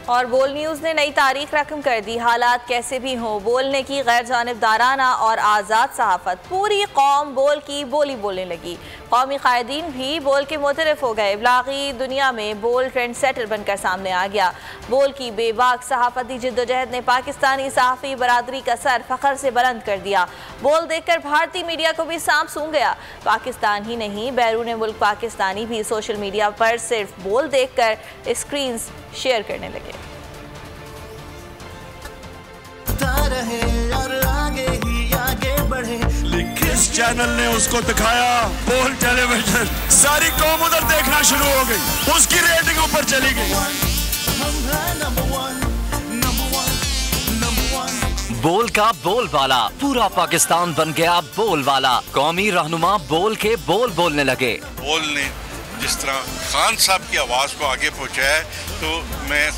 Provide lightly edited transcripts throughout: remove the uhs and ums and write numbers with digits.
और बोल न्यूज़ ने नई तारीख रकम कर दी। हालात कैसे भी हों, बोलने की गैर जानिबदाराना और आज़ाद सहाफ़त। पूरी कौम बोल की बोली बोलने लगी। कौमी कायदीन भी बोल के मुतरफ हो गए। इब्लागी दुनिया में बोल ट्रेंड सेटर बनकर सामने आ गया। बोल की बेबाक सहाफ़ती जिद्दोजहद ने पाकिस्तानी सहाफ़ी बरादरी का सर फ़ख्र से बुलंद कर दिया। बोल देखकर भारतीय मीडिया को भी सांप सूंघ गया। पाकिस्तान ही नहीं, बैरून मुल्क पाकिस्तानी भी सोशल मीडिया पर सिर्फ बोल देखकर स्क्रीन शेयर करने लगे। इस चैनल ने उसको दिखाया बोल टेलीविजन, सारी कौम उधर देखना शुरू हो गई, उसकी रेटिंग ऊपर चली गई। बोल का बोल वाला, पूरा पाकिस्तान बन गया बोल वाला। कौमी रहनुमा बोल के बोल बोलने लगे। बोल ने जिस तरह खान साहब की आवाज़ को आगे पहुंचाया है, तो मैं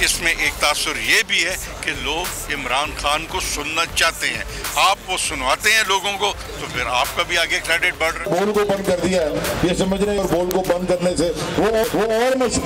इसमें एक तासुर ये भी है कि लोग इमरान खान को सुनना चाहते हैं। आप वो सुनवाते हैं लोगों को, तो फिर आपका भी आगे क्रेडिट बढ़ रहा है। बोल को बंद कर दिया है, ये समझ रहे हैं, और बोल को बंद करने से वो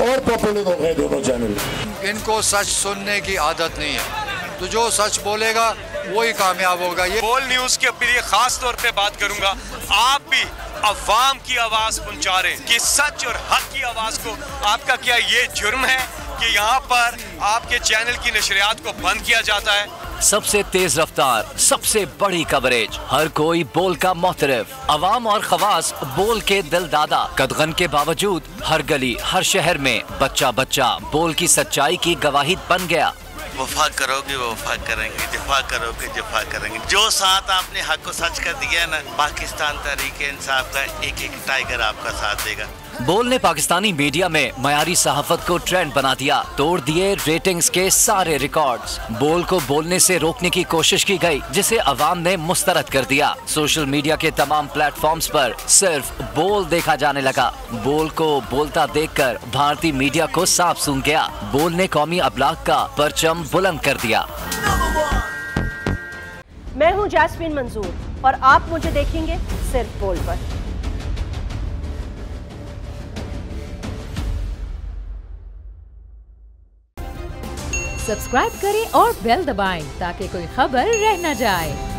और पॉपुलर हो गए दोनों चैनल। इनको सच सुनने की आदत नहीं है, तो जो सच बोलेगा वही कामयाब होगा। ये बोल न्यूज़ के लिए खास तौर पे बात करूंगा, आप भी अवाम की आवाज पहुंचा रहे कि सच और हक की आवाज को। आपका क्या ये जुर्म है कि यहाँ पर आपके चैनल की नशरियात को बंद किया जाता है? सबसे तेज रफ्तार, सबसे बड़ी कवरेज, हर कोई बोल का मोहतरफ। अवाम और खवास बोल के दिल दादा। कदगन के बावजूद हर गली हर शहर में बच्चा बच्चा बोल की सच्चाई की गवाही बन गया। वफा करोगे वफा करेंगे, जफा करोगे जफा करेंगे। जो साथ आपने हक को सच कर दिया ना, पाकिस्तान तहरीक इंसाफ का एक एक टाइगर आपका साथ देगा। बोल ने पाकिस्तानी मीडिया में मयारी सहाफत को ट्रेंड बना दिया, तोड़ दिए रेटिंग्स के सारे रिकॉर्ड्स। बोल को बोलने से रोकने की कोशिश की गई, जिसे अवाम ने मुस्तरद कर दिया। सोशल मीडिया के तमाम प्लेटफॉर्म्स पर सिर्फ बोल देखा जाने लगा। बोल को बोलता देखकर भारतीय मीडिया को सांप सूंघ गया। बोल ने कौमी अबलाग का परचम बुलंद कर दिया। मैं हूँ जैस्मीन मंजूर और आप मुझे देखेंगे सिर्फ बोल पर। सब्सक्राइब करें और बेल दबाएं ताकि कोई खबर रह न जाए।